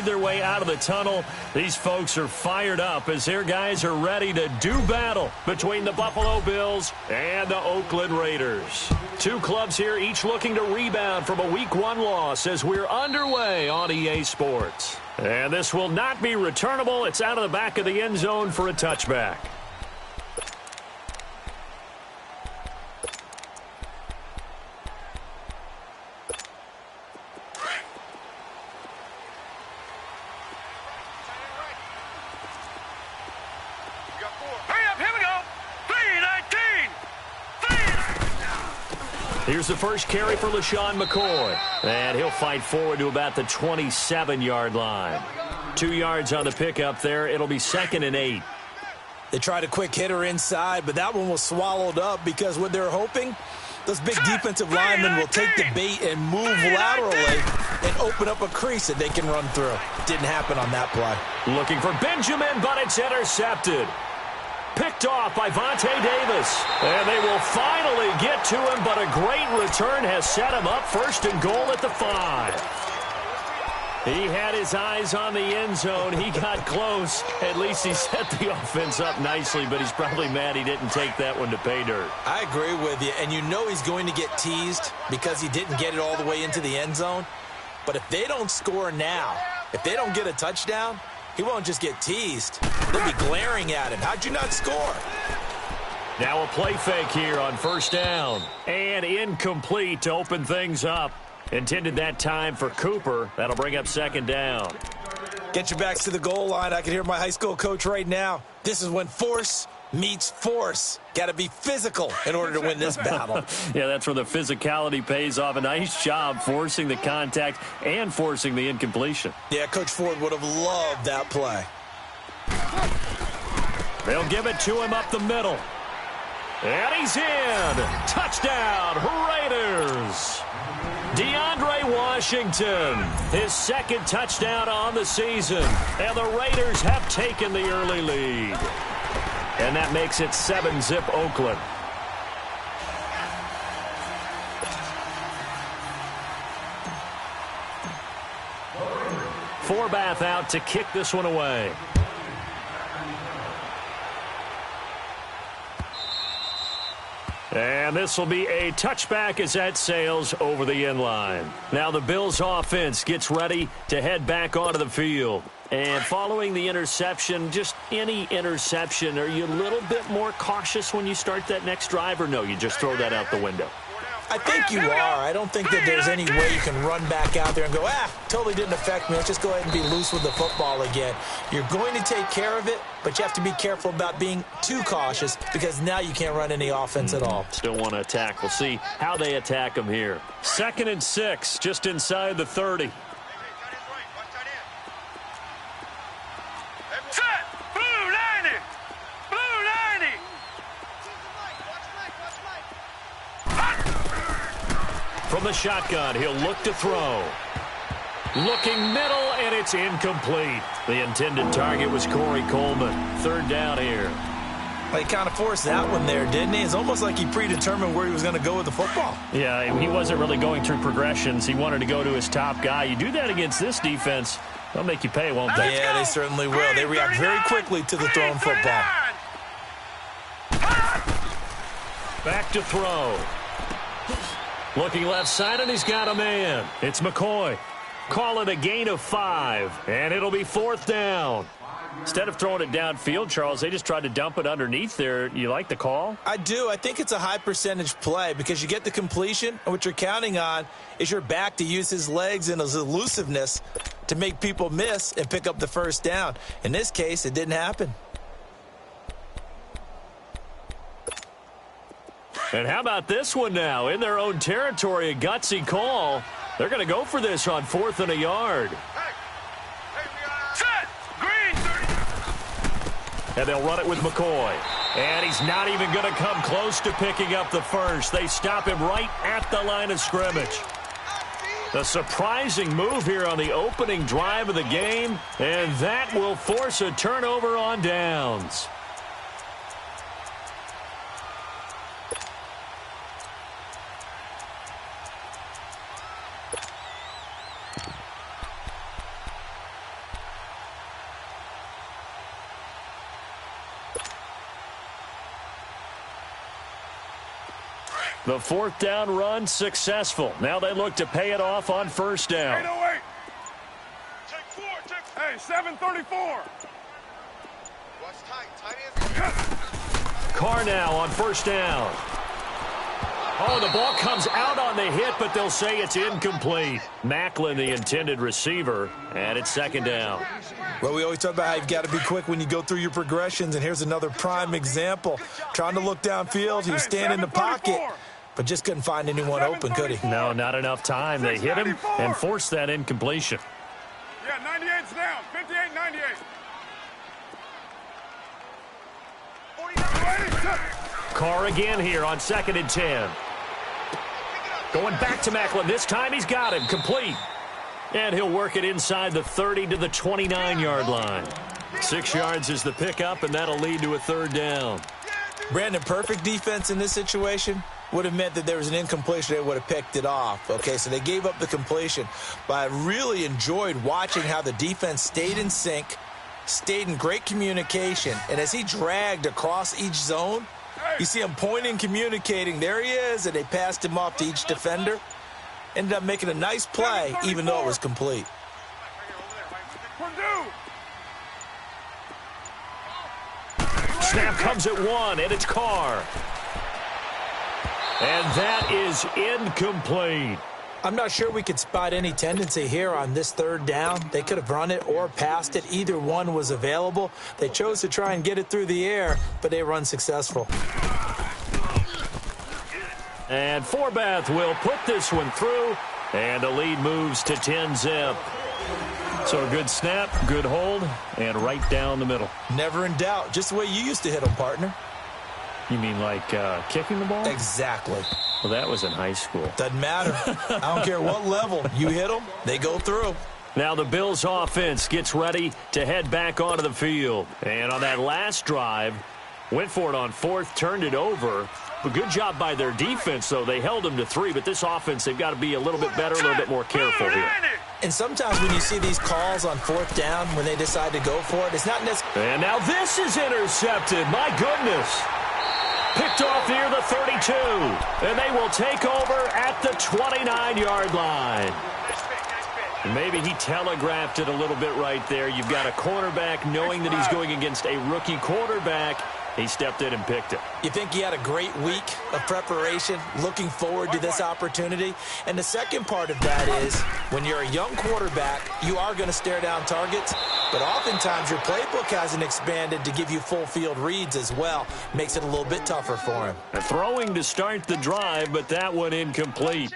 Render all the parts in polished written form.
made their way out of the tunnel. These folks are fired up as their guys are ready to do battle between the Buffalo Bills and the Oakland Raiders. Two clubs here, each looking to rebound from a Week 1 loss as we're underway on EA Sports. And this will not be returnable. It's out of the back of the end zone for a touchback. Here's the first carry for LaShawn McCoy. And he'll fight forward to about the 27-yard line. 2 yards on the pickup there. It'll be 2nd and 8. They tried a quick hitter inside, but that one was swallowed up because what they're hoping, those big defensive linemen will take the bait and move laterally and open up a crease that they can run through. Didn't happen on that play. Looking for Benjamin, but it's intercepted. Picked off by Vontae Davis. And they will finally get to him, but a great return has set him up 1st and goal at the 5. He had his eyes on the end zone. He got close. At least he set the offense up nicely, but he's probably mad he didn't take that one to pay dirt. I agree with you, and you know he's going to get teased because he didn't get it all the way into the end zone. But if they don't score now, if they don't get a touchdown, he won't just get teased. They'll be glaring at him. How'd you not score? Now a play fake here on 1st down. And incomplete to open things up. Intended that time for Cooper. That'll bring up 2nd down. Get your backs to the goal line. I can hear my high school coach right now. This is when force meets force. Got to be physical in order to win this battle. Yeah, that's where the physicality pays off. A nice job forcing the contact and forcing the incompletion. Yeah, Coach Ford would have loved that play. They'll give it to him up the middle. And he's in. Touchdown, Raiders. DeAndre Washington, his 2nd touchdown on the season. And the Raiders have taken the early lead. And that makes it 7-zip Oakland. Forbath out to kick this one away. And this will be a touchback as that sails over the end line. Now the Bills offense gets ready to head back onto the field. And following the interception, just any interception, are you a little bit more cautious when you start that next drive, or no, you just throw that out the window? I think you are. I don't think that there's any way you can run back out there and go, totally didn't affect me. Let's just go ahead and be loose with the football again. You're going to take care of it, but you have to be careful about being too cautious because now you can't run any offense at all. Still want to attack. We'll see how they attack them here. 2nd and 6, just inside the 30. From the shotgun, he'll look to throw. Looking middle, and it's incomplete. The intended target was Corey Coleman. 3rd down here. Well, he kind of forced that one there, didn't he? It's almost like he predetermined where he was going to go with the football. Yeah, he wasn't really going through progressions. He wanted to go to his top guy. You do that against this defense, they'll make you pay, won't they? Yeah, they certainly will. They react very quickly to the thrown football. Back to throw. Looking left side, and he's got a man. It's McCoy. Call it a gain of 5, and it'll be 4th down. Instead of throwing it downfield, Charles, they just tried to dump it underneath there. You like the call? I do. I think it's a high percentage play because you get the completion, and what you're counting on is your back to use his legs and his elusiveness to make people miss and pick up the 1st down. In this case, it didn't happen. And how about this one now? In their own territory, a gutsy call. They're going to go for this on 4th and a yard. Set! Green! And they'll run it with McCoy. And he's not even going to come close to picking up the 1st. They stop him right at the line of scrimmage. A surprising move here on the opening drive of the game. And that will force a turnover on downs. The fourth down run successful. Now they look to pay it off on first down. 808. Hey, 734. Carr now on first down. Oh, the ball comes out on the hit, but they'll say it's incomplete. Maclin, the intended receiver, and it's second down. Well, we always talk about how you've got to be quick when you go through your progressions, and here's another prime example. Trying to look downfield, he was standing in the pocket, but just couldn't find anyone open, could he? No, not enough time. They hit him and forced that incompletion. Yeah, 98's down. 58, 98. Carr again here on 2nd and 10. Going back to Maclin. This time he's got him. Complete. And he'll work it inside the 30 to the 29-yard line. 6 yards is the pickup, and that'll lead to a third down. Brandon, perfect defense in this situation would have meant that there was an incompletion. They would have picked it off. Okay, so they gave up the completion. But I really enjoyed watching how the defense stayed in sync, stayed in great communication, and as he dragged across each zone, you see him pointing, communicating. There he is, and they passed him off to each defender. Ended up making a nice play, even though it was complete. Snap comes at 1, and it's Carr. And that is incomplete. I'm not sure we could spot any tendency here on this third down. They could have run it or passed it. Either one was available. They chose to try and get it through the air, but they were unsuccessful. And Forbath will put this one through, and the lead moves to 10-zip. So a good snap, good hold, and right down the middle. Never in doubt. Just the way you used to hit them, partner. You mean like kicking the ball? Exactly. Well, that was in high school. Doesn't matter. I don't care what level. You hit them, they go through. Now the Bills offense gets ready to head back onto the field. And on that last drive, went for it on fourth, turned it over. A good job by their defense, though. They held them to 3, but this offense, they've got to be a little bit better, a little bit more careful here. And sometimes when you see these calls on fourth down, when they decide to go for it, it's not necessarily... And now this is intercepted. My goodness. Picked off near the 32. And they will take over at the 29-yard line. Maybe he telegraphed it a little bit right there. You've got a cornerback knowing that he's going against a rookie quarterback. He stepped in and picked it. You think he had a great week of preparation, looking forward to this opportunity? And the second part of that is, when you're a young quarterback, you are going to stare down targets, but oftentimes your playbook hasn't expanded to give you full field reads as well. Makes it a little bit tougher for him. Throwing to start the drive, but that one incomplete.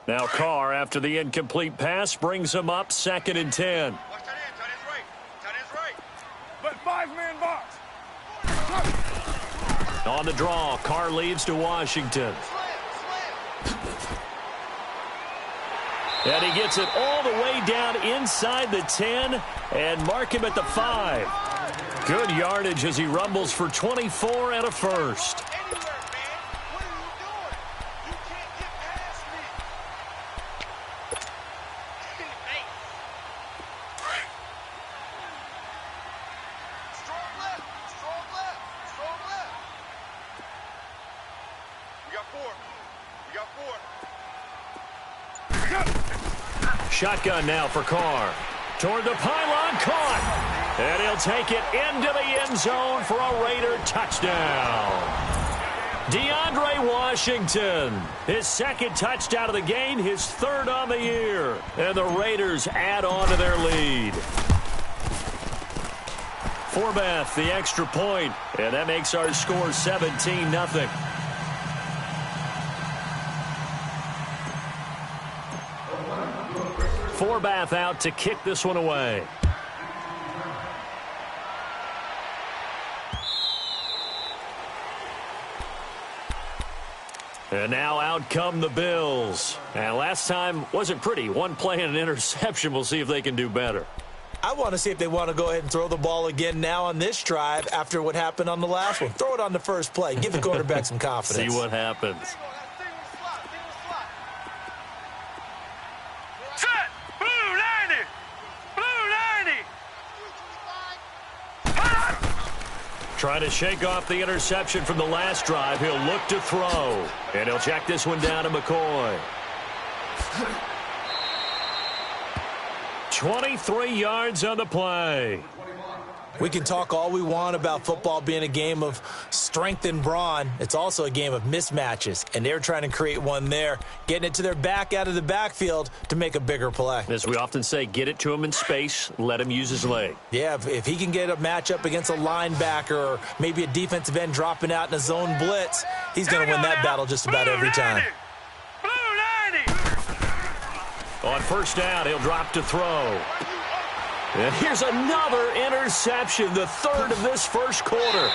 Now Carr, after the incomplete pass, brings him up 2nd and 10. Watch that end. Tight end's right. Tight end's right. But 5-man box. On the draw, Carr leads to Washington. And he gets it all the way down inside the 10 and mark him at the 5. Good yardage as he rumbles for 24 and a first. Shotgun now for Carr. Toward the pylon, caught. And he'll take it into the end zone for a Raider touchdown. DeAndre Washington, his second touchdown of the game, his third on the year. And the Raiders add on to their lead. Forbath, the extra point, and that makes our score 17-0. Forbath out to kick this one away. And now out come the Bills. And last time wasn't pretty. One play and an interception. We'll see if they can do better. I want to see if they want to go ahead and throw the ball again now on this drive after what happened on the last one. Throw it on the first play. Give the quarterback some confidence. See what happens. Set! Blue 90! Blue 90! Trying to shake off the interception from the last drive. He'll look to throw. And he'll check this one down to McCoy. 23 yards on the play. We can talk all we want about football being a game of strength and brawn. It's also a game of mismatches, and they're trying to create one there, getting it to their back out of the backfield to make a bigger play. As we often say, get it to him in space, let him use his leg. Yeah, if he can get a matchup against a linebacker or maybe a defensive end dropping out in a zone blitz, he's going to win that battle just about every time. Blue 90! On first down, he'll drop to throw. And here's another interception, the third of this first quarter.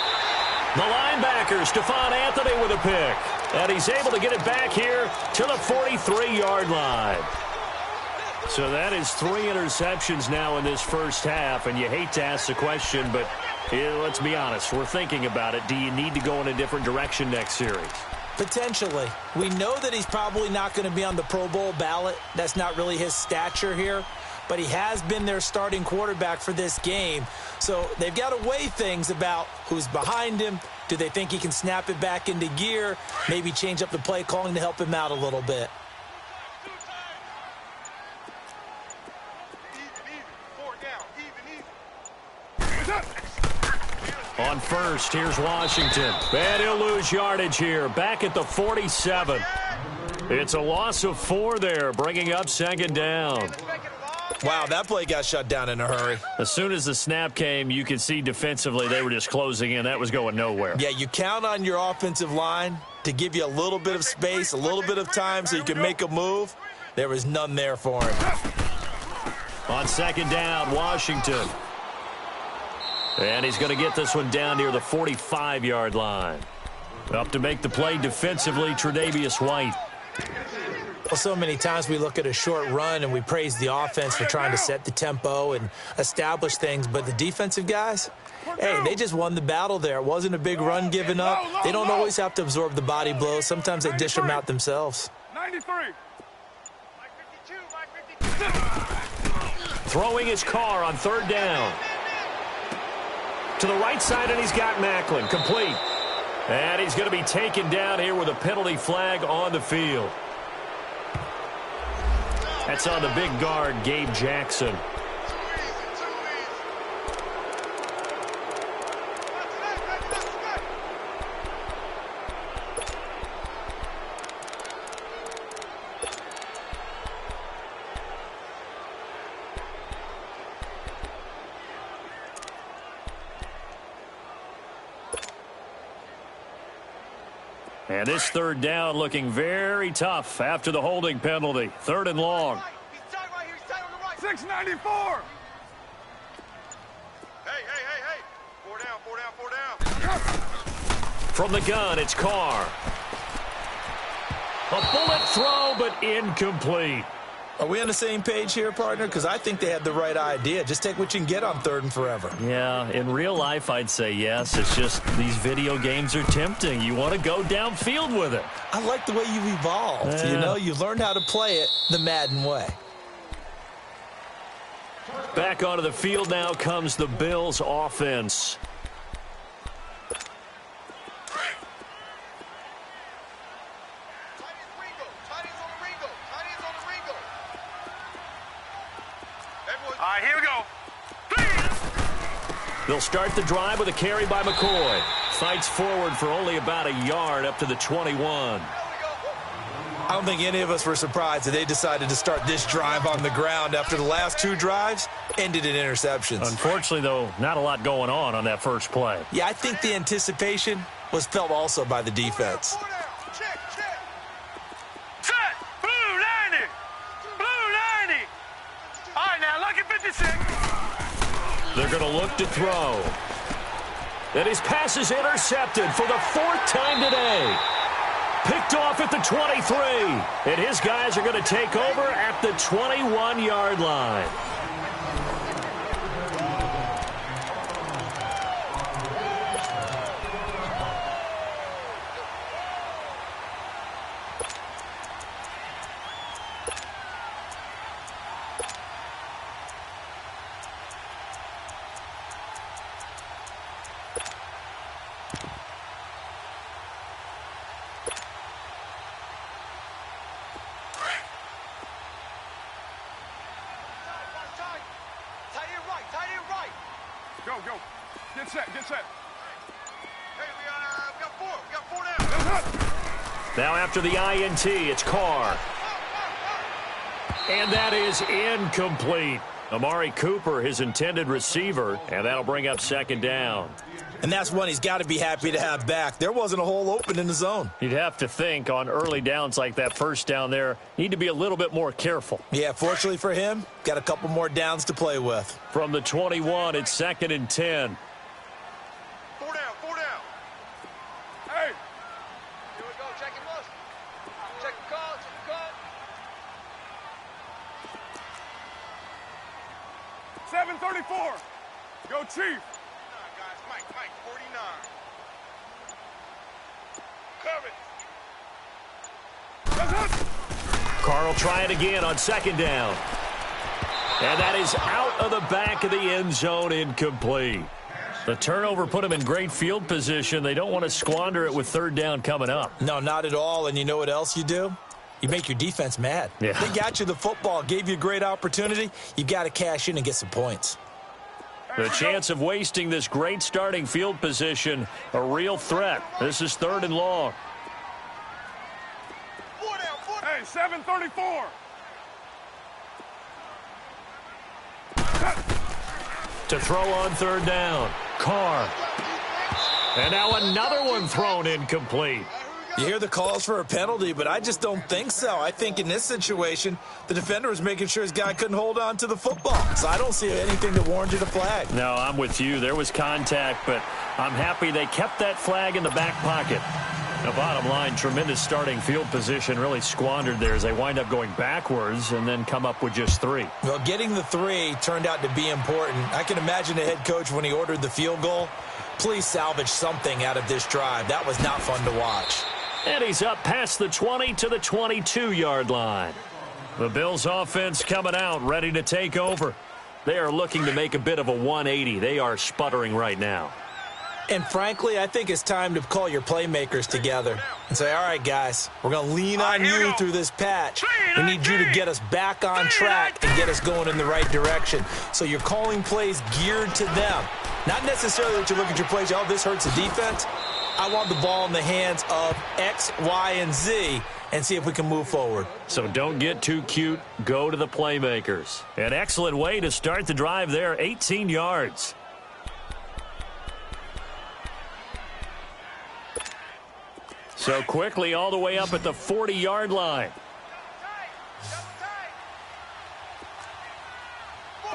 The linebacker, Stephon Anthony, with a pick. And he's able to get it back here to the 43-yard line. So that is 3 interceptions now in this first half. And you hate to ask the question, but let's be honest. We're thinking about it. Do you need to go in a different direction next series? Potentially. We know that he's probably not going to be on the Pro Bowl ballot. That's not really his stature here. But he has been their starting quarterback for this game. So they've got to weigh things about who's behind him. Do they think he can snap it back into gear? Maybe change up the play calling to help him out a little bit. On first, here's Washington. And he'll lose yardage here. Back at the 47. It's a loss of 4 there, bringing up second down. Wow, that play got shut down in a hurry. As soon as the snap came, you could see defensively they were just closing in. That was going nowhere. Yeah, you count on your offensive line to give you a little bit of space, a little bit of time so you can make a move. There was none there for him. On second down, Washington. And he's going to get this one down near the 45-yard line. Up to make the play defensively, Tre'Davious White. Well, so many times we look at a short run and we praise the offense for trying to set the tempo and establish things, but the defensive guys, hey, they just won the battle there. It wasn't a big run given up. They don't always have to absorb the body blows. Sometimes they dish them out themselves. 93. Throwing his car on third down. To the right side, and he's got Maclin. Complete. And he's going to be taken down here with a penalty flag on the field. That's on the big guard, Gabe Jackson. And this third down looking very tough after the holding penalty. Third and long. 694. Hey. 4 down. From the gun, it's Carr. A bullet throw, but incomplete. Are we on the same page here, partner? Because I think they had the right idea. Just take what you can get on third and forever. Yeah, in real life, I'd say yes. It's just these video games are tempting. You want to go downfield with it. I like the way you've evolved. Yeah. You know, you learned how to play it the Madden way. Back onto the field now comes the Bills offense. right, here we go. They'll start the drive with a carry by McCoy. Fights forward for only about a yard up to the 21. I don't think any of us were surprised that they decided to start this drive on the ground after the last two drives ended in interceptions. Unfortunately, though, not a lot going on that first play. Yeah, I think the anticipation was felt also by the defense. Check. Set. Blue 90. Blue 90. All right, now, lucky 56. They're going to look to throw. And his pass is intercepted for the fourth time today. Picked off at the 23. And his guys are going to take over at the 21-yard line. Go. Get set. Hey, we got four down. Now after the INT, it's Carr. And that is incomplete. Amari Cooper, his intended receiver, and that'll bring up second down. And that's one he's got to be happy to have back. There wasn't a hole open in the zone. You'd have to think on early downs like that first down there, need to be a little bit more careful. Yeah, fortunately for him, got a couple more downs to play with. From the 21, it's 2nd and 10. Four down. Hey. Here we go. Check it once. Check the call. Check the call. 734. Go, Chief. Guys, Mike, 49. Cover it. Carr will try it again on second down. And that is out of the back of the end zone, incomplete. The turnover put them in great field position. They don't want to squander it with third down coming up. No, not at all. And you know what else you do? You make your defense mad. Yeah. They got you the football, gave you a great opportunity. You got to cash in and get some points. The chance of wasting this great starting field position, a real threat. This is 3rd and long. Four down. Hey, 734. To throw on third down, Carr. And now another one thrown incomplete. You hear the calls for a penalty, but I just don't think so. I think in this situation, the defender was making sure his guy couldn't hold on to the football. So I don't see anything that warranted a flag. No, I'm with you. There was contact, but I'm happy they kept that flag in the back pocket. The bottom line, tremendous starting field position, really squandered there as they wind up going backwards and then come up with just 3. Well, getting the 3 turned out to be important. I can imagine the head coach when he ordered the field goal. Please salvage something out of this drive. That was not fun to watch. And he's up past the 20 to the 22-yard line. The Bills offense coming out, ready to take over. They are looking to make a bit of a 180. They are sputtering right now. And frankly, I think it's time to call your playmakers together and say, all right, guys, we're going to lean on you through this patch. We need you to get us back on track and get us going in the right direction. So you're calling plays geared to them. Not necessarily that you look at your plays, oh, this hurts the defense. I want the ball in the hands of X, Y, and Z and see if we can move forward. So don't get too cute. Go to the playmakers. An excellent way to start the drive there, 18 yards. So quickly all the way up at the 40-yard line. All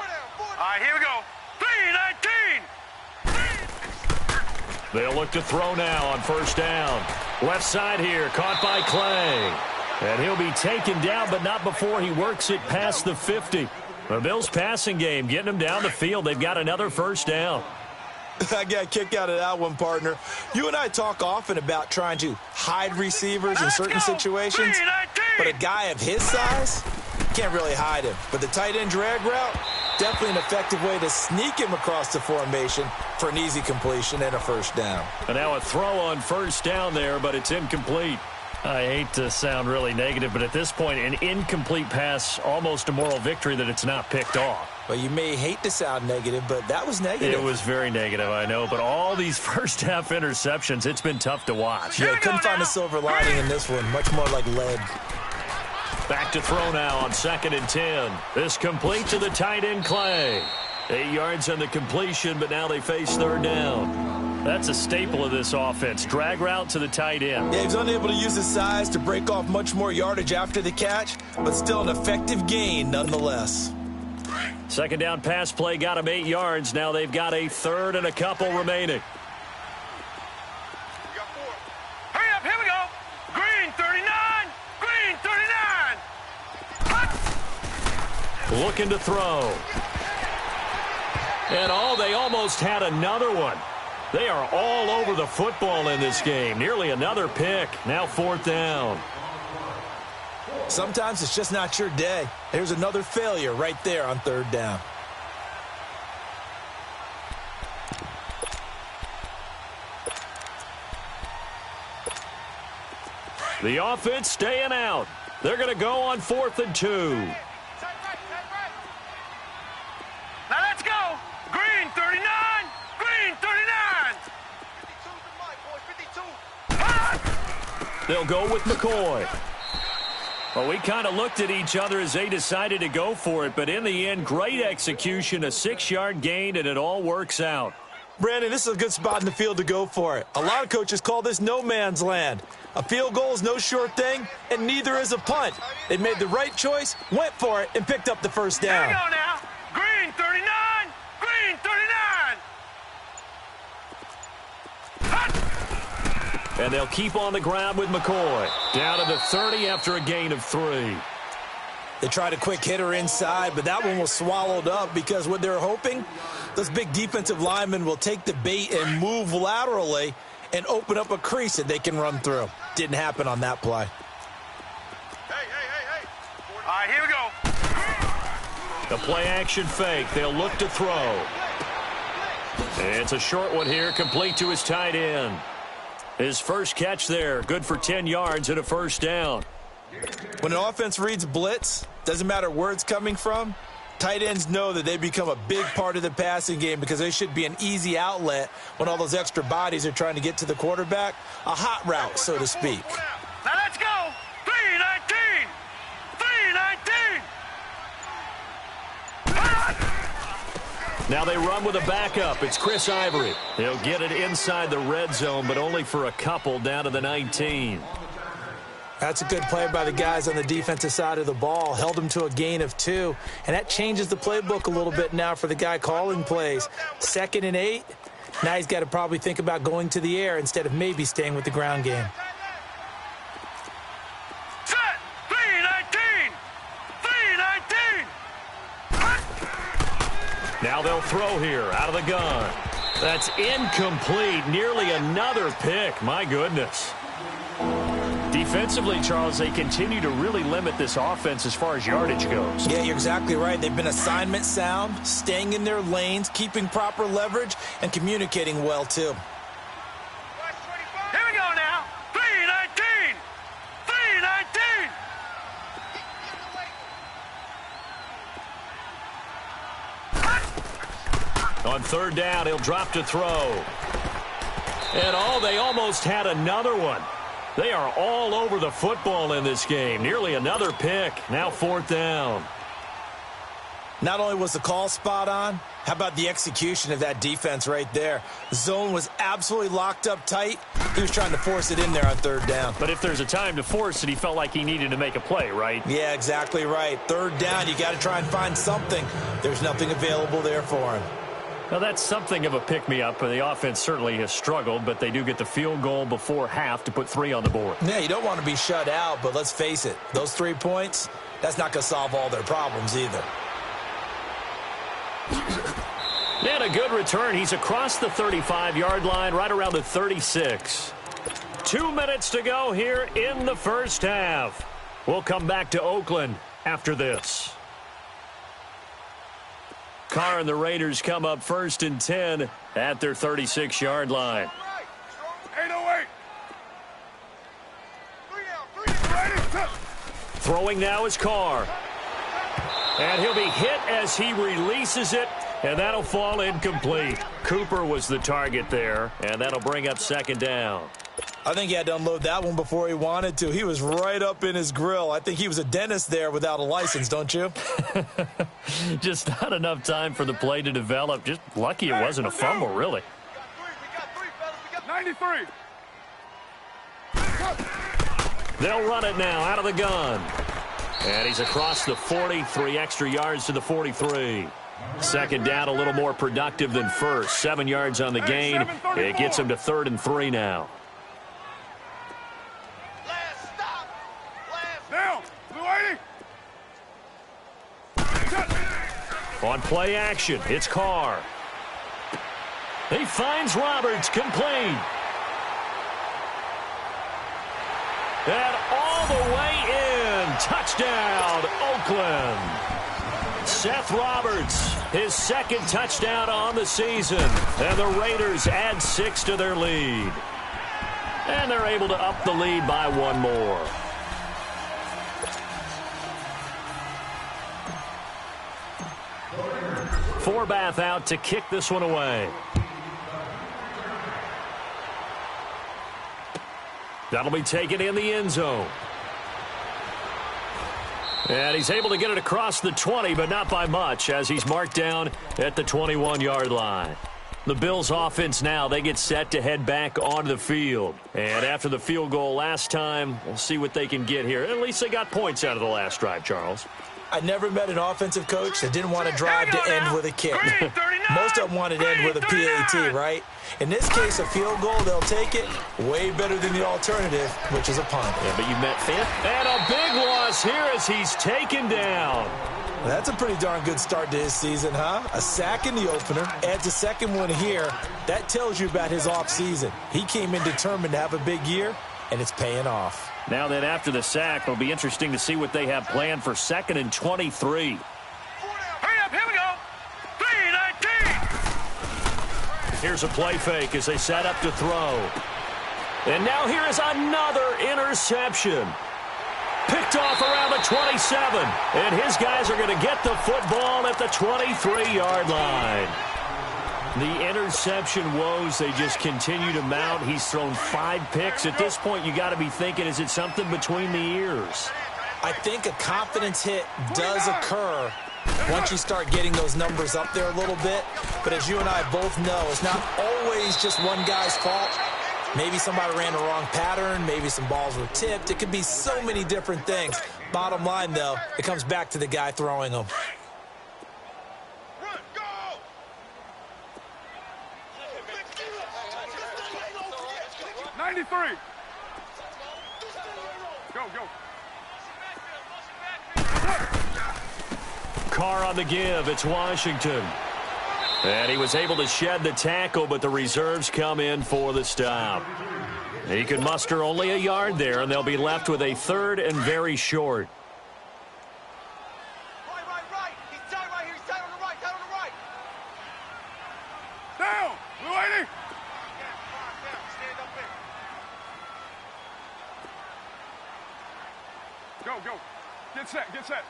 right, here we go. 3-19. They'll look to throw now on first down. Left side here, caught by Clay. And he'll be taken down, but not before he works it past the 50. The Bills' passing game, getting them down the field. They've got another first down. I got a kick out of that one, partner. You and I talk often about trying to hide receivers in certain situations, but a guy of his size, can't really hide him. But the tight end drag route, definitely an effective way to sneak him across the formation for an easy completion and a first down. And now a throw on first down there, but it's incomplete. I hate to sound really negative, but at this point, an incomplete pass, almost a moral victory that it's not picked off. Well, you may hate to sound negative, but that was negative. It was very negative, I know. But all these first-half interceptions, it's been tough to watch. Yeah, couldn't find a silver lining in this one. Much more like lead. Back to throw now on 2nd and 10. This complete to the tight end, Clay. 8 yards on the completion, but now they face 3rd down. That's a staple of this offense. Drag route to the tight end. Yeah, he was unable to use his size to break off much more yardage after the catch, but still an effective gain nonetheless. 2nd down pass play got him 8 yards. Now they've got a 3rd and a couple remaining. Hurry up, here we go. Green 39. Green 39. Looking to throw. And they almost had another one. They are all over the football in this game. Nearly another pick. Now 4th down. Sometimes it's just not your day. There's another failure right there on 3rd down. The offense staying out. They're going to go on 4th and 2. Now let's go. Green 39. Green 39. 52. They'll go with McCoy. Well, we kind of looked at each other as they decided to go for it, but in the end, great execution, a 6-yard gain, and it all works out. Brandon, this is a good spot in the field to go for it. A lot of coaches call this no man's land. A field goal is no sure thing, and neither is a punt. They made the right choice, went for it, and picked up the 1st down. Here we go now. Green 39. Green 39. And they'll keep on the ground with McCoy. Down to the 30 after a gain of 3. They tried a quick hitter inside, but that one was swallowed up because what they're hoping, those big defensive linemen will take the bait and move laterally and open up a crease that they can run through. Didn't happen on that play. Hey. All right, here we go. The play-action fake. They'll look to throw. And it's a short one here, complete to his tight end. His first catch there, good for 10 yards and a 1st down. When an offense reads blitz, doesn't matter where it's coming from, tight ends know that they become a big part of the passing game because they should be an easy outlet when all those extra bodies are trying to get to the quarterback. A hot route, so to speak. Now let's go. 319. 319. Now they run with a backup. It's Chris Ivory. He'll get it inside the red zone, but only for a couple down to the 19. That's a good play by the guys on the defensive side of the ball. Held them to a gain of 2. And that changes the playbook a little bit now for the guy calling plays. 2nd and 8. Now he's got to probably think about going to the air instead of maybe staying with the ground game. Set. 319. 319. Now they'll throw here out of the gun. That's incomplete. Nearly another pick. My goodness. Defensively, Charles, they continue to really limit this offense as far as yardage goes. Yeah, you're exactly right. They've been assignment sound, staying in their lanes, keeping proper leverage, and communicating well, too. Here we go now. 319. 319. On 3rd down, he'll drop to throw. And they almost had another one. They are all over the football in this game. Nearly another pick. Now 4th down. Not only was the call spot on, how about the execution of that defense right there? The zone was absolutely locked up tight. He was trying to force it in there on 3rd down. But if there's a time to force it, he felt like he needed to make a play, right? Yeah, exactly right. 3rd down, you got to try and find something. There's nothing available there for him. Now, that's something of a pick-me-up. The offense certainly has struggled, but they do get the field goal before half to put 3 on the board. Yeah, you don't want to be shut out, but let's face it. Those 3 points, that's not going to solve all their problems either. And a good return. He's across the 35-yard line, right around the 36. 2 minutes to go here in the first half. We'll come back to Oakland after this. Carr and the Raiders come up 1st and 10 at their 36-yard line. 808. Throwing now is Carr. And he'll be hit as he releases it, and that'll fall incomplete. Cooper was the target there, and that'll bring up second down. I think he had to unload that one before he wanted to. He was right up in his grill. I think he was a dentist there without a license, don't you? Just not enough time for the play to develop. Just lucky it wasn't a fumble, really. We got three, fellas. We got 93. They'll run it now out of the gun. And he's across the 40, 3 extra yards to the 43. Second down, a little more productive than first. 7 yards on the gain. It gets him to 3rd and 3 now. Last stop. Last. Now, Blue 80. On play action, it's Carr. He finds Roberts, complete. And all the way in. Touchdown, Oakland. Seth Roberts, his second touchdown on the season. And the Raiders add 6 to their lead. And they're able to up the lead by 1 more. Forbath out to kick this one away. That'll be taken in the end zone. And he's able to get it across the 20, but not by much, as he's marked down at the 21-yard line. The Bills' offense now, they get set to head back onto the field. And after the field goal last time, we'll see what they can get here. At least they got points out of the last drive, Charles. I never met an offensive coach that didn't want to drive to end with a kick. Most of them wanted to end with a PAT, right? In this case, a field goal, they'll take it. Way better than the alternative, which is a punt. Yeah, but you met Finn. And a big loss here as he's taken down. That's a pretty darn good start to his season, huh? A sack in the opener, adds a second one here. That tells you about his offseason. He came in determined to have a big year, and it's paying off. Now then, after the sack, it'll be interesting to see what they have planned for 2nd and 23. Hurry up, here we go. 3-19. Here's a play fake as they set up to throw. And now here is another interception. Picked off around the 27. And his guys are going to get the football at the 23-yard line. The interception woes, they just continue to mount. He's thrown 5 picks. At this point, you got to be thinking, is it something between the ears? I think a confidence hit does occur once you start getting those numbers up there a little bit. But as you and I both know, it's not always just one guy's fault. Maybe somebody ran the wrong pattern. Maybe some balls were tipped. It could be so many different things. Bottom line, though, it comes back to the guy throwing them. 93. Go. Carr on the give. It's Washington. And he was able to shed the tackle, but the reserves come in for the stop. He could muster only a yard there, and they'll be left with a 3rd and very short. Right. He's tied right here. He's tied on the right. Down. Blue 80. Stand up there. Go. Get set.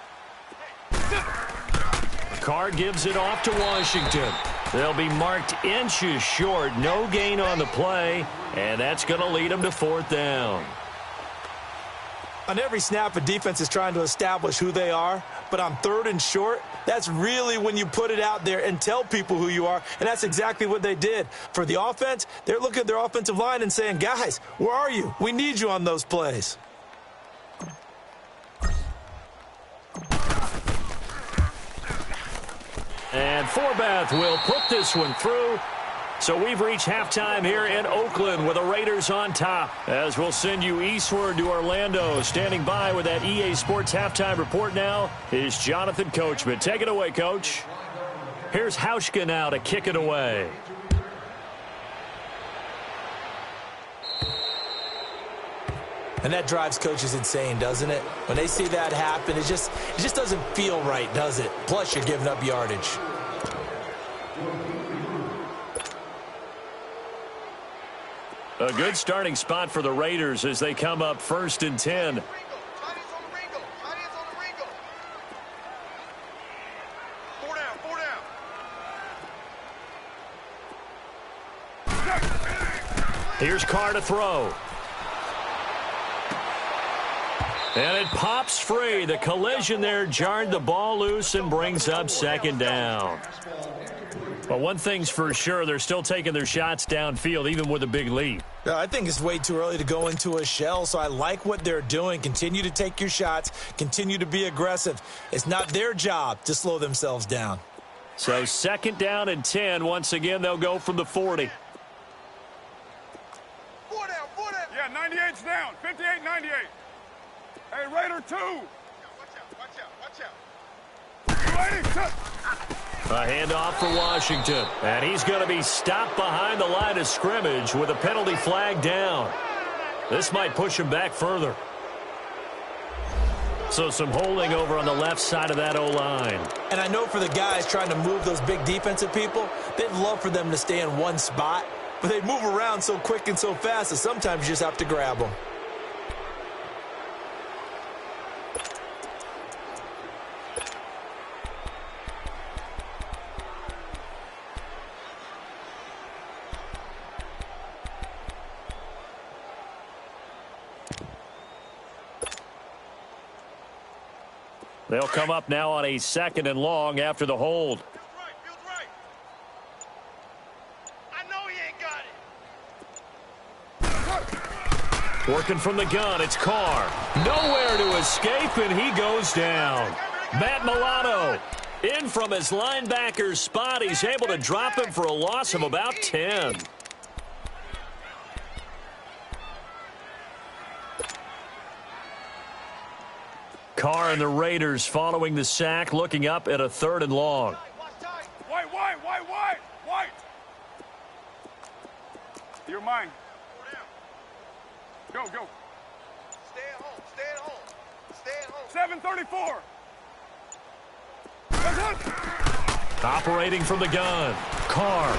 Carr gives it off to Washington. They'll be marked inches short. No gain on the play, and that's going to lead them to 4th down. On every snap, a defense is trying to establish who they are, but on 3rd and short, that's really when you put it out there and tell people who you are, and that's exactly what they did. For the offense, they're looking at their offensive line and saying, guys, where are you? We need you on those plays. And Forbath will put this one through. So we've reached halftime here in Oakland with the Raiders on top. As we'll send you eastward to Orlando. Standing by with that EA Sports halftime report now is Jonathan Coachman. Take it away, Coach. Here's Hauschka now to kick it away. And that drives coaches insane, doesn't it? When they see that happen, it just doesn't feel right, does it? Plus, you're giving up yardage. A good starting spot for the Raiders as they come up 1st and 10. Here's Carr to throw. And it pops free. The collision there jarred the ball loose and brings up second down. But one thing's for sure, they're still taking their shots downfield, even with a big lead. I think it's way too early to go into a shell, so I like what they're doing. Continue to take your shots. Continue to be aggressive. It's not their job to slow themselves down. So 2nd down and 10. Once again, they'll go from the 40. 4 down, 4 down. Yeah, 98's down. 58, 98. Hey, Raider 2. Watch out, watch out. 280, set. A handoff for Washington. And he's going to be stopped behind the line of scrimmage with a penalty flag down. This might push him back further. So some holding over on the left side of that O-line. And I know for the guys trying to move those big defensive people, they'd love for them to stay in one spot. But they move around so quick and so fast that sometimes you just have to grab them. They'll come up now on a 2nd and long after the hold. Feels right. I know he ain't got it. Working from the gun, it's Carr. Nowhere to escape, and he goes down. Matt Milano in from his linebacker's spot. He's able to drop him for a loss of about 10. Carr and the Raiders following the sack, looking up at a 3rd and long. White. You're mine. Go. Stay at home. Stay at home. 734. Operating from the gun. Carr.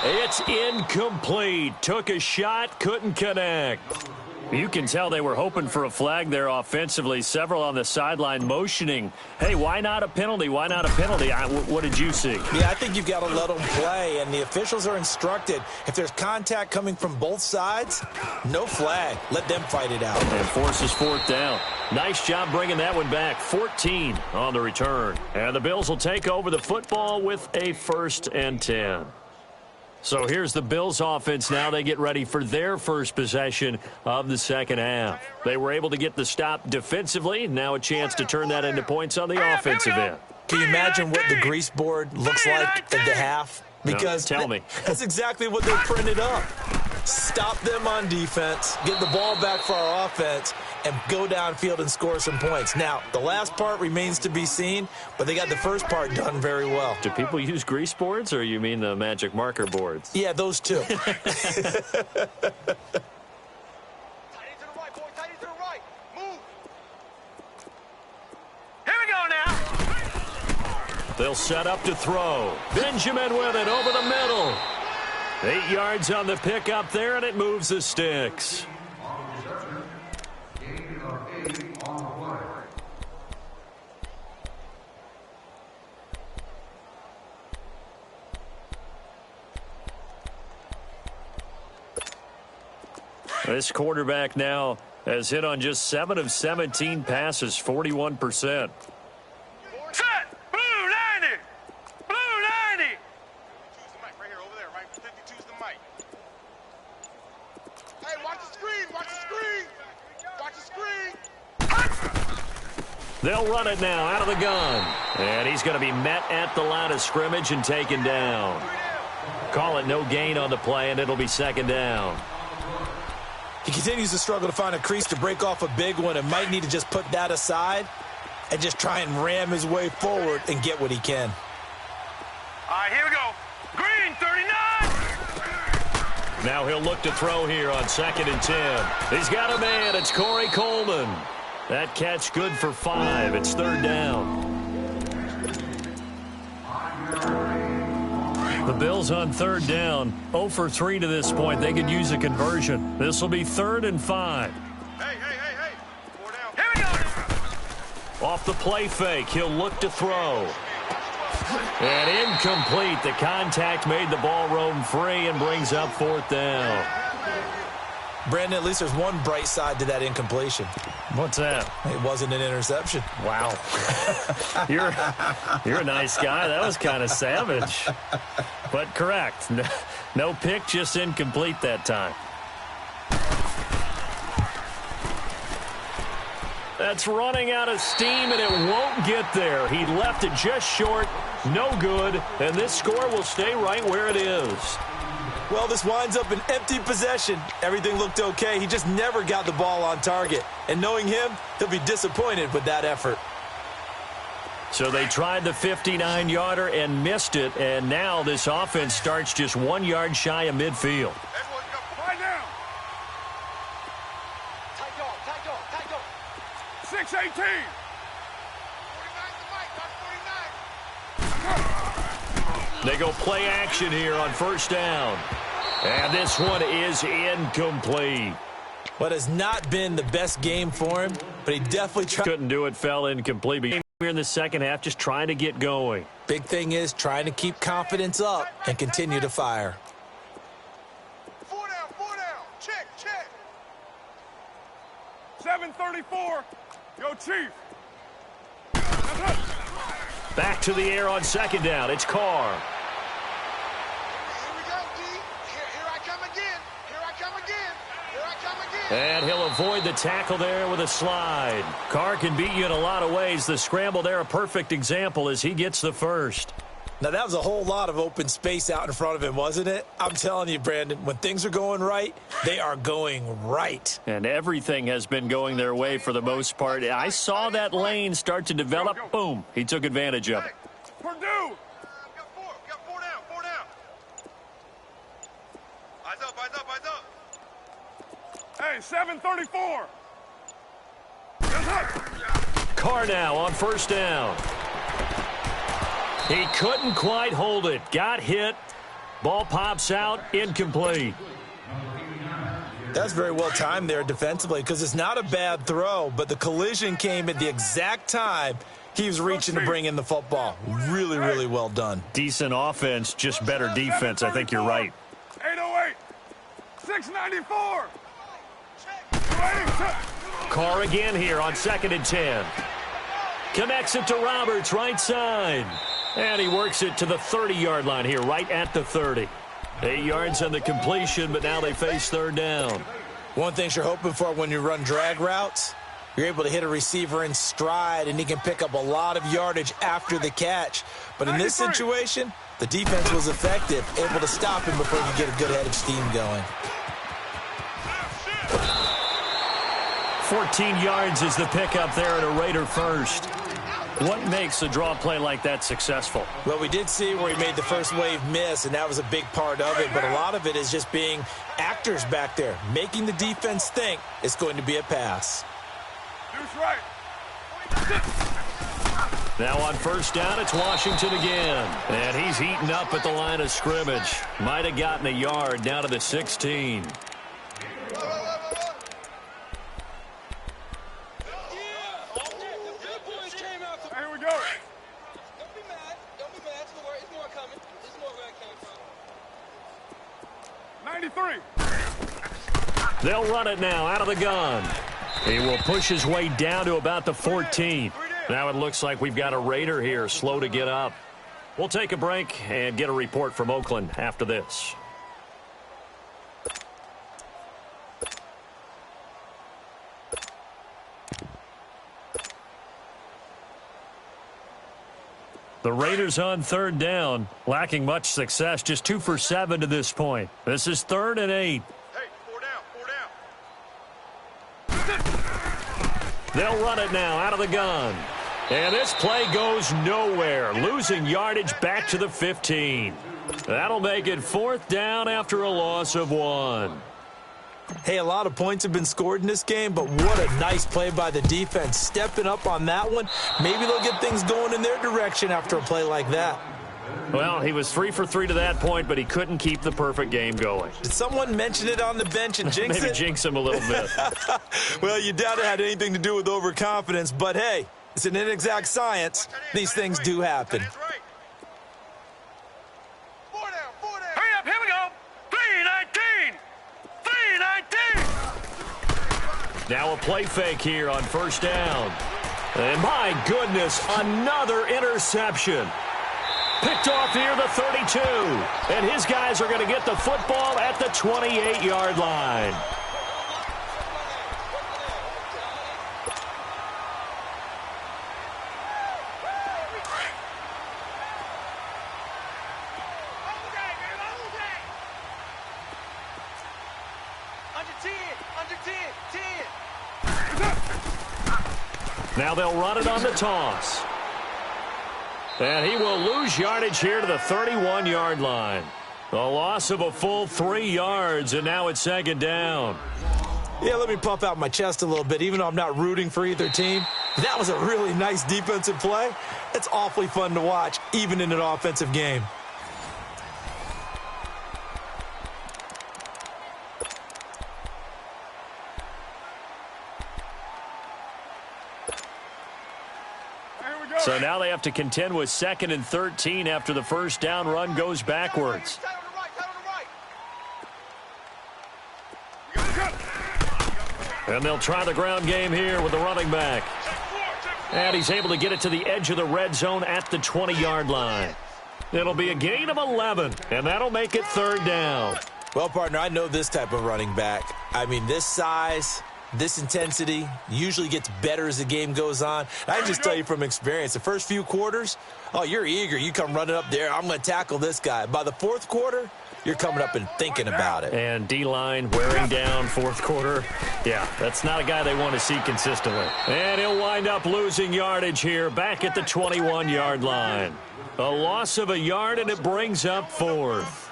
It's incomplete. Took a shot, couldn't connect. You can tell they were hoping for a flag there offensively. Several on the sideline motioning. Hey, why not a penalty? Why not a penalty? What did you see? Yeah, I think you've got to let them play, and the officials are instructed. If there's contact coming from both sides, no flag. Let them fight it out. And forces 4th down. Nice job bringing that one back. 14 on the return. And the Bills will take over the football with a 1st and 10. So here's the Bills offense now. They get ready for their first possession of the 2nd half. They were able to get the stop defensively. Now a chance to turn that into points on the offensive end. Can you imagine what the grease board looks like at the half? Because no, tell me. That's exactly what they printed up. Stop them on defense, get the ball back for our offense, and go downfield and score some points. Now, the last part remains to be seen, but they got the first part done very well. Do people use grease boards, or you mean the magic marker boards? Yeah, those two. Tight end to the right, boy. Tight end to the right. Move. Here we go now. They'll set up to throw. Benjamin with it over the middle. 8 yards on the pickup there, and it moves the sticks. This quarterback now has hit on just 7 of 17 passes, 41%. Set. Blue 90. Blue 90. 52's the mic right here, over there, right? 52's the mic. Hey, watch the screen. Watch the screen. They'll run it now out of the gun. And he's going to be met at the line of scrimmage and taken down. Call it no gain on the play, and it'll be 2nd down. He continues to struggle to find a crease to break off a big one and might need to just put that aside and just try and ram his way forward and get what he can. All right, here we go. Green, 39. Now he'll look to throw here on 2nd and 10. He's got a man. It's Corey Coleman. That catch good for 5. It's 3rd down. The Bills on 3rd down, 0 for 3 to this point. They could use a conversion. This will be 3rd and 5. Hey. 4 down. Here we go. Off the play fake, he'll look to throw. And incomplete. The contact made the ball roam free and brings up 4th down. Brandon, at least there's one bright side to that incompletion. What's that? It wasn't an interception. Wow. You're a nice guy. That was kind of savage. But correct. No pick, just incomplete that time. That's running out of steam, and it won't get there. He left it just short. No good. And this score will stay right where it is. Well, this winds up an empty possession. Everything looked okay. He just never got the ball on target. And knowing him, he'll be disappointed with that effort. So they tried the 59-yarder and missed it, and now this offense starts just 1 yard shy of midfield. Everyone go. Right down. Tight dog, tight dog, tight dog. 6-18. 49 the mic, 49. They go play action here on 1st down. And this one is incomplete. What has not been the best game for him, but he definitely tried. Couldn't do it, fell incomplete. But here in the second half, just trying to get going. Big thing is trying to keep confidence up and continue to fire. 4 down. Check, check. 7:34. Yo, Chief. Back to the air on 2nd down. It's Carr. Here we go, D. Here I come again. Here I come again. Here I come again. And he'll avoid the tackle there with a slide. Carr can beat you in a lot of ways. The scramble there, a perfect example as he gets the first. Now, that was a whole lot of open space out in front of him, wasn't it? I'm telling you, Brandon, when things are going right, they are going right. And everything has been going their way for the most part. I saw that lane start to develop. Boom. He took advantage of it. Purdue. Got 4 down, 4 down. Eyes up, eyes up, eyes up. Hey, 7:34. Yes, sir. Carr now on 1st down. He couldn't quite hold it. Got hit. Ball pops out. Incomplete. That's very well timed there defensively because it's not a bad throw, but the collision came at the exact time he was reaching to bring in the football. Really, really well done. Decent offense, just better defense. I think you're right. 808. 694. Carr again here on 2nd and 10. Connects it to Roberts, right side. And he works it to the 30-yard line here, right at the 30. 8 yards on the completion, but now they face 3rd down. One thing you're hoping for when you run drag routes, you're able to hit a receiver in stride, and he can pick up a lot of yardage after the catch. But in this situation, the defense was effective, able to stop him before you get a good head of steam going. 14 yards is the pickup there at a Raider first. What makes a draw play like that successful? Well, we did see where he made the first wave miss, and that was a big part of it. But a lot of it is just being actors back there, making the defense think it's going to be a pass. Deuce right. Now on 1st down, it's Washington again. And he's heating up at the line of scrimmage. Might have gotten a yard down to the 16. Here we go. Don't be mad. Don't be mad. It's more coming. It's more where it came from. 93. They'll run it now out of the gun. He will push his way down to about the 14. Now it looks like we've got a Raider here, slow to get up. We'll take a break and get a report from Oakland after this. The Raiders on 3rd down, lacking much success, just 2 for 7 to this point. This is 3rd and 8. Hey, 4 down. They'll run it now out of the gun. And this play goes nowhere, losing yardage back to the 15. That'll make it 4th down after a loss of 1. Hey, a lot of points have been scored in this game, but what a nice play by the defense. Stepping up on that one. Maybe they'll get things going in their direction after a play like that. Well, he was 3 for 3 to that point, but he couldn't keep the perfect game going. Did someone mention it on the bench and jinx Maybe it? jinx him a little bit. Well, you doubt it had anything to do with overconfidence, but hey, it's an inexact science. These things do happen. Now a play fake here on first down. And my goodness, another interception. Picked off near the 32. And his guys are going to get the football at the 28-yard line. Now they'll run it on the toss. And he will lose yardage here to the 31-yard line. A loss of a full 3 yards, and now it's second down. Yeah, let me puff out my chest a little bit, even though I'm not rooting for either team. That was a really nice defensive play. It's awfully fun to watch, even in an offensive game. So now they have to contend with 2nd and 13 after the first down run goes backwards. And they'll try the ground game here with the running back. And he's able to get it to the edge of the red zone at the 20-yard line. It'll be a gain of 11, and that'll make it third down. Well, partner, I know this type of running back. I mean, this size, this intensity usually gets better as the game goes on. I can just tell you from experience, the first few quarters, oh, you're eager. You come running up there, I'm going to tackle this guy. By the fourth quarter, you're coming up and thinking about it. And D-line wearing down fourth quarter. Yeah, that's not a guy they want to see consistently. And he'll wind up losing yardage here back at the 21-yard line. A loss of a yard, and it brings up fourth.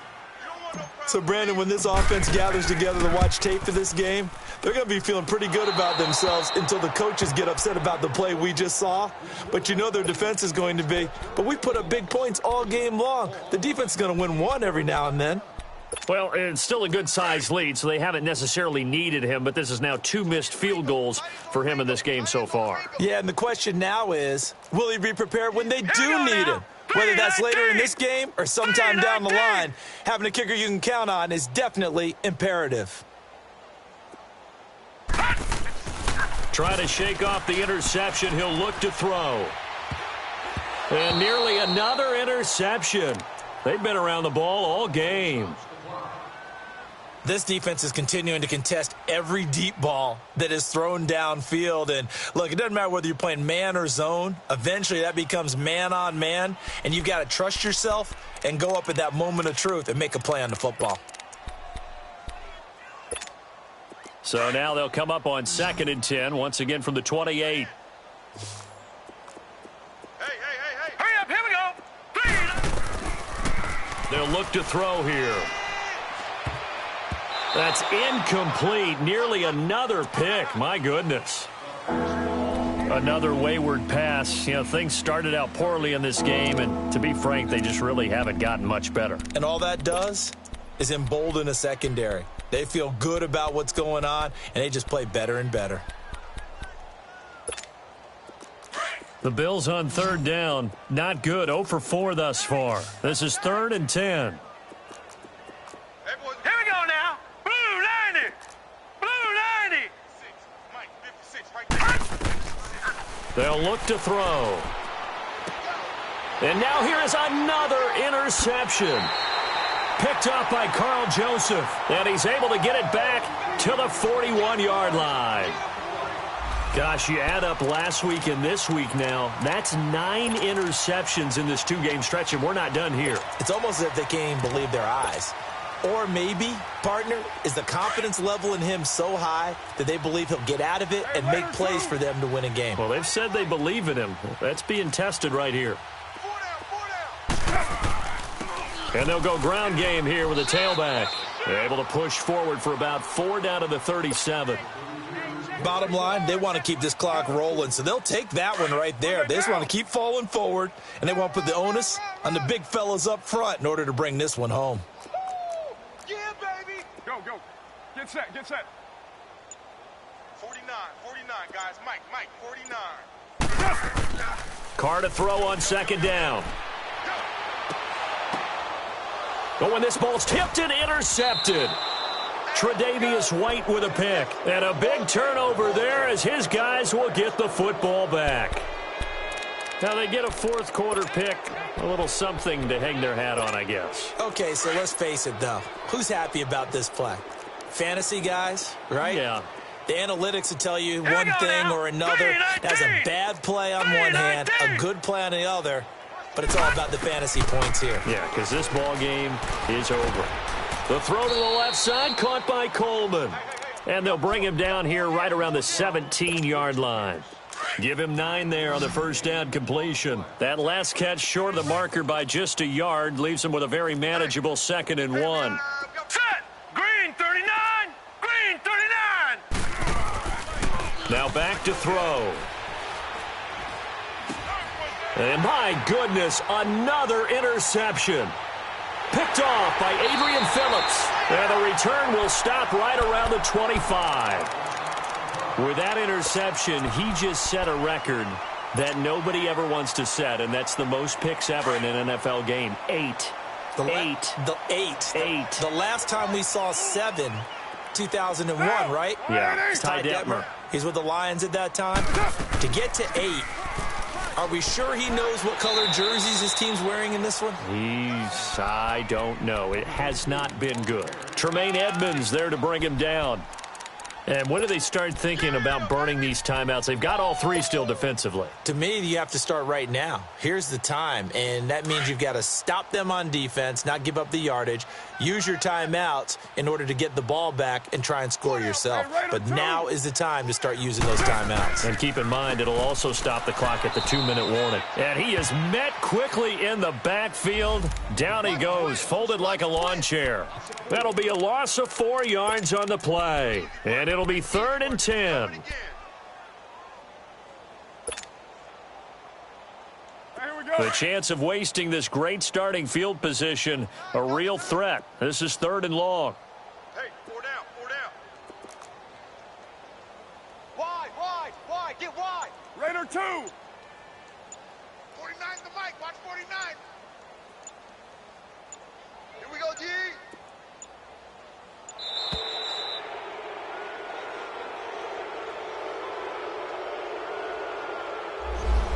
So, Brandon, when this offense gathers together to watch tape for this game, they're going to be feeling pretty good about themselves until the coaches get upset about the play we just saw. But you know their defense is going to be, but we put up big points all game long. The defense is going to win one every now and then. Well, it's still a good-sized lead, so they haven't necessarily needed him, but this is now 2 missed field goals for him in this game so far. Yeah, and the question now is, will he be prepared when they do need him? Whether that's later in this game or sometime down the line, having a kicker you can count on is definitely imperative. Trying to shake off the interception, he'll look to throw. And nearly another interception. They've been around the ball all game. This defense is continuing to contest every deep ball that is thrown downfield. And, look, it doesn't matter whether you're playing man or zone. Eventually, that becomes man-on-man, and you've got to trust yourself and go up at that moment of truth and make a play on the football. So now they'll come up on 2nd and 10, once again from the 28. Hey. Hurry up, here we go. They'll look to throw here. That's incomplete. Nearly another pick. My goodness. Another wayward pass. You know, things started out poorly in this game, and to be frank, they just really haven't gotten much better. And all that does is embolden a secondary. They feel good about what's going on, and they just play better and better. The Bills on third down. Not good. 0 for 4 thus far. This is 3rd and 10. Here we go now. Blue 90. Blue 90. Mike, 56 right there. They'll look to throw. And now here is another interception. Picked up by Carl Joseph. And he's able to get it back to the 41-yard line. Gosh, you add up last week and this week now, that's 9 interceptions in this 2-game stretch, and we're not done here. It's almost as if they can't even believe their eyes. Or maybe, partner, is the confidence level in him so high that they believe he'll get out of it and make plays for them to win a game. Well, they've said they believe in him. That's being tested right here. 4 down. And they'll go ground game here with a tailback. They're able to push forward for about 4 down to the 37. Bottom line, they want to keep this clock rolling, so they'll take that one right there. They just want to keep falling forward, and they want to put the onus on the big fellas up front in order to bring this one home. Yeah, baby. Go. Get set. 49, guys. Mike, 49. Carr to throw on 2nd down. Oh, and this ball's tipped and intercepted. Tre'Davious White with a pick. And a big turnover there as his guys will get the football back. Now they get a fourth quarter pick. A little something to hang their hat on, I guess. Okay, so let's face it, though. Who's happy about this play? Fantasy guys, right? Yeah. The analytics will tell you one thing or another. That's a bad play on one hand, a good play on the other. But it's all about the fantasy points here. Yeah, because this ball game is over. The throw to the left side, caught by Coleman. And they'll bring him down here right around the 17-yard line. Give him 9 there on the first down completion. That last catch short of the marker by just a yard leaves him with a very manageable 2nd and 1. Set! Green 39! Green 39! Now back to throw. And my goodness, another interception. Picked off by Adrian Phillips. And the return will stop right around the 25. With that interception, he just set a record that nobody ever wants to set, and that's the most picks ever in an NFL game. 8. The 8. The last time we saw 7, 2001, right? Yeah, it's Ty Detmer. He's with the Lions at that time. To get to 8, are we sure he knows what color jerseys his team's wearing in this one? I don't know. It has not been good. Tremaine Edmonds there to bring him down. And when do they start thinking about burning these timeouts? They've got all 3 still defensively. To me, you have to start right now. Here's the time, and that means you've got to stop them on defense, not give up the yardage, use your timeouts in order to get the ball back and try and score yourself. But now is the time to start using those timeouts. And keep in mind, it'll also stop the clock at the 2-minute warning. And he is met quickly in the backfield. Down he goes, folded like a lawn chair. That'll be a loss of 4 yards on the play. And it'll be 3rd and 10. The chance of wasting this great starting field position, a real threat. This is 3rd and long. Hey, 4 down, 4 down. Wide, get wide. Raider 2! 49's the mic, watch 49. Here we go, G.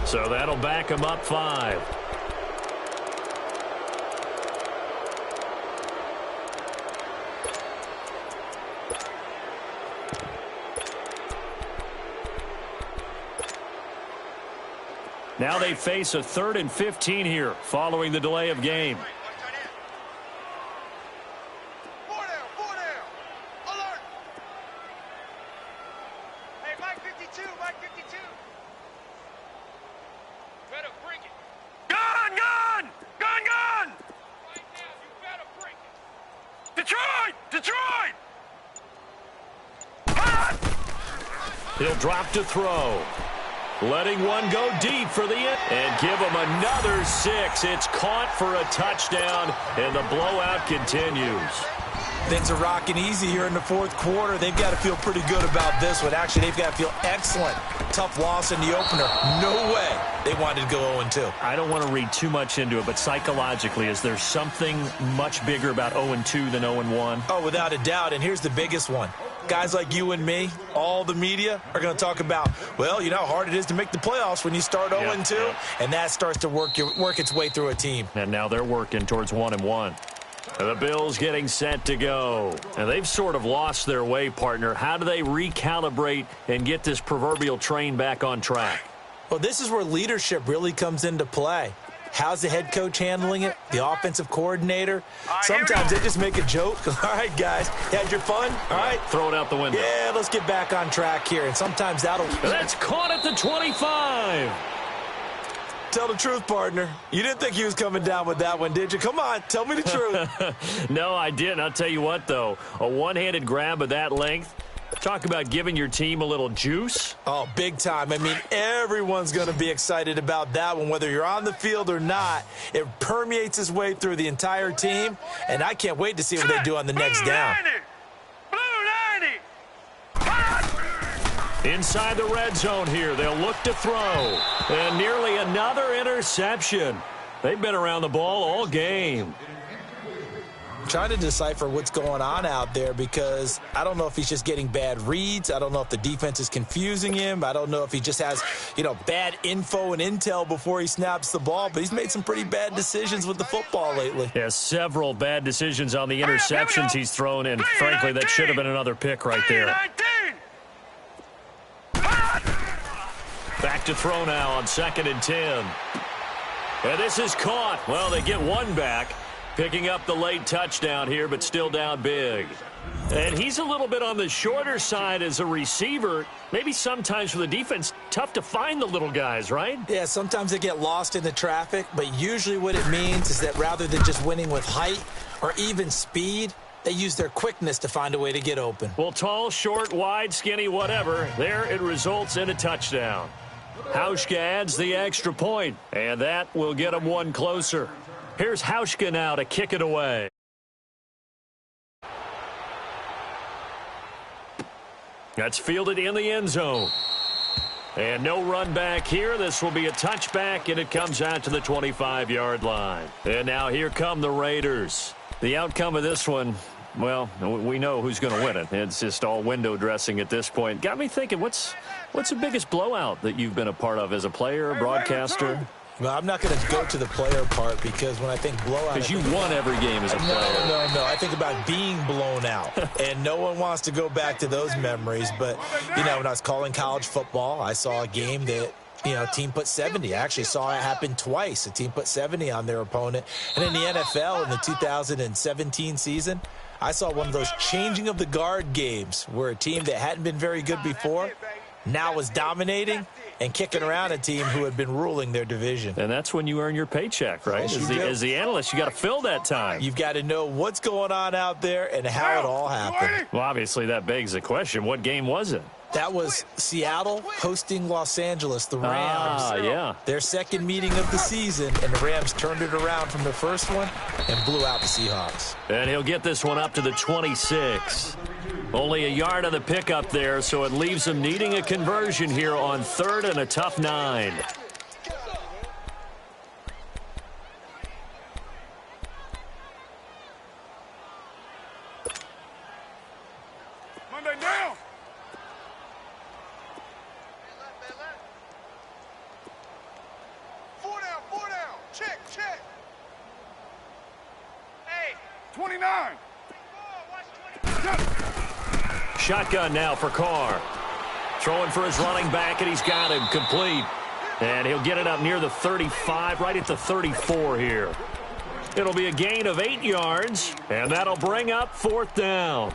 So that'll back him up 5. Now they face a 3rd and 15 here following the delay of game. 4 down. Alert. Hey, Mike 52. Better bring it. Gun! Right now, you better bring it. Detroit! He'll drop to throw. Letting one go deep for the end. And give him another 6. It's caught for a touchdown, and the blowout continues. Things are rocking easy here in the 4th quarter. They've got to feel pretty good about this one. Actually, they've got to feel excellent. Tough loss in the opener. No way they wanted to go 0-2. I don't want to read too much into it, but psychologically, is there something much bigger about 0-2 than 0-1? Oh, without a doubt, and here's the biggest one. Guys like you and me, all the media, are going to talk about, well, you know how hard it is to make the playoffs when you start 0-2, and that starts to work its way through a team. And now they're working towards 1-1. The Bills getting set to go. And they've sort of lost their way, partner. How do they recalibrate and get this proverbial train back on track? Well, this is where leadership really comes into play. How's the head coach handling it? The offensive coordinator? Sometimes they just make a joke. All right, guys, you had your fun? All right. Throw it out the window. Yeah, let's get back on track here. And sometimes that'll... That's caught at the 25. Tell the truth, partner. You didn't think he was coming down with that one, did you? Come on, tell me the truth. No, I didn't. I'll tell you what, though. A one-handed grab of that length. Talk about giving your team a little juice. Oh, big time. I mean, everyone's going to be excited about that one, whether you're on the field or not. It permeates its way through the entire team, and I can't wait to see what they do on the next down. Blue 90! Inside the red zone here, they'll look to throw. And nearly another interception. They've been around the ball all game. trying to decipher what's going on out there because I don't know if he's just getting bad reads. I don't know if the defense is confusing him. I don't know if he just has, bad info and intel before he snaps the ball. But he's made some pretty bad decisions with the football lately. Yeah, several bad decisions on the interceptions he's thrown, and frankly, that should have been another pick right there. Back to throw now on 2nd and 10. And this is caught. Well, they get one back. Picking up the late touchdown here, but still down big. And he's a little bit on the shorter side as a receiver. Maybe sometimes for the defense, tough to find the little guys, right? Yeah, sometimes they get lost in the traffic, but usually what it means is that rather than just winning with height or even speed, they use their quickness to find a way to get open. Well, tall, short, wide, skinny, whatever, there it results in a touchdown. Hauschka adds the extra point, and that will get him one closer. Here's Hauschka now to kick it away. That's fielded in the end zone. And no run back here. This will be a touchback, and it comes out to the 25-yard line. And now here come the Raiders. The outcome of this one, well, we know who's going to win it. It's just all window dressing at this point. Got me thinking, what's the biggest blowout that you've been a part of as a player, broadcaster? Well, I'm not going to go to the player part because when I think blowout... Because you won every game as a player. No. I think about being blown out. And no one wants to go back to those memories. But, when I was calling college football, I saw a game that, a team put 70. I actually saw it happen twice. A team put 70 on their opponent. And in the NFL in the 2017 season, I saw one of those changing of the guard games where a team that hadn't been very good before now was dominating and kicking around a team who had been ruling their division. And that's when you earn your paycheck, right? As the analyst, you got to fill that time. You've got to know what's going on out there and how it all happened. Well, obviously, that begs the question, what game was it? That was Seattle hosting Los Angeles, the Rams. Yeah. Their second meeting of the season, and the Rams turned it around from the first one and blew out the Seahawks. And he'll get this one up to the 26. Only a yard of the pickup there, so it leaves him needing a conversion here on 3rd and a tough 9. Monday down. Four down. Check. Hey. 29. Shotgun now for Carr. Throwing for his running back, and he's got him complete. And he'll get it up near the 35, right at the 34 here. It'll be a gain of 8 yards, and that'll bring up 4th down.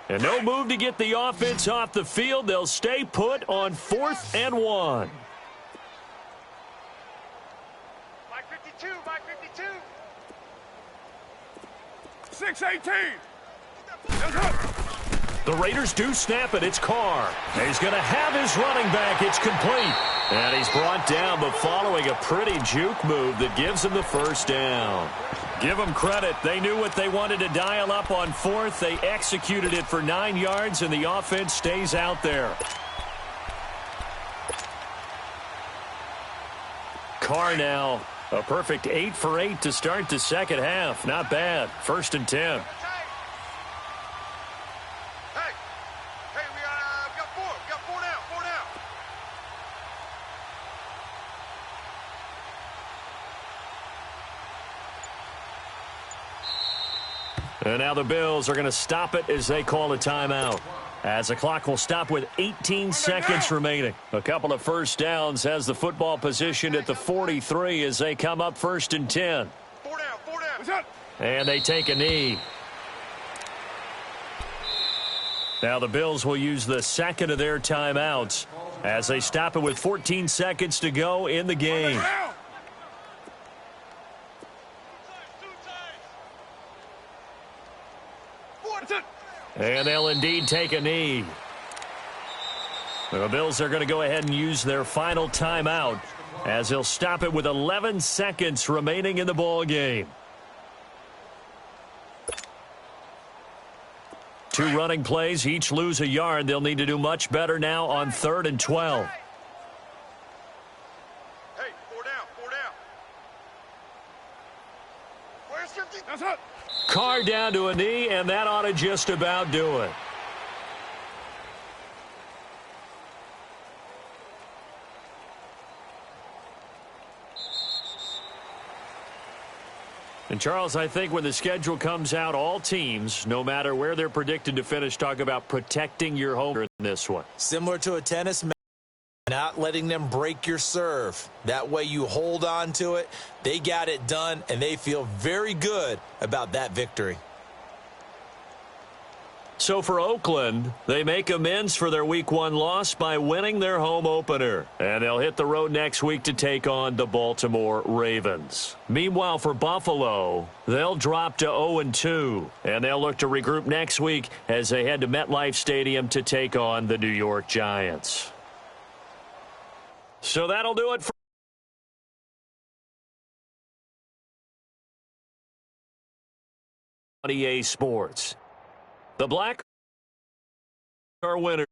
And no move to get the offense off the field. They'll stay put on 4th and 1. Mike 52, Mike 52. 6-18. The Raiders do snap it. It's Carr. He's going to have his running back. It's complete. And he's brought down, but following a pretty juke move that gives him the first down. Give them credit. They knew what they wanted to dial up on 4th. They executed it for 9 yards, and the offense stays out there. Carr now, a perfect 8 for 8 to start the second half. Not bad. 1st and 10. Hey, we got 4. We got 4 down. And now the Bills are going to stop it as they call a timeout. As the clock will stop with 18 seconds remaining. A couple of first downs has the football positioned at the 43 as they come up 1st and 10. 4 down. And they take a knee. Now the Bills will use the second of their timeouts as they stop it with 14 seconds to go in the game. And they'll indeed take a knee. The Bills are going to go ahead and use their final timeout as they'll stop it with 11 seconds remaining in the ball game. 2 running plays, each lose a yard. They'll need to do much better now on 3rd and 12. Hey, 4 down. Where's 50? That's it. Carr down to a knee, and that ought to just about do it. And, Charles, I think when the schedule comes out, all teams, no matter where they're predicted to finish, talk about protecting your home in this one. Similar to a tennis match, not letting them break your serve. That way you hold on to it. They got it done, and they feel very good about that victory. So for Oakland, they make amends for their Week 1 loss by winning their home opener. And they'll hit the road next week to take on the Baltimore Ravens. Meanwhile, for Buffalo, they'll drop to 0-2. And they'll look to regroup next week as they head to MetLife Stadium to take on the New York Giants. So that'll do it for EA Sports. The Black are winners.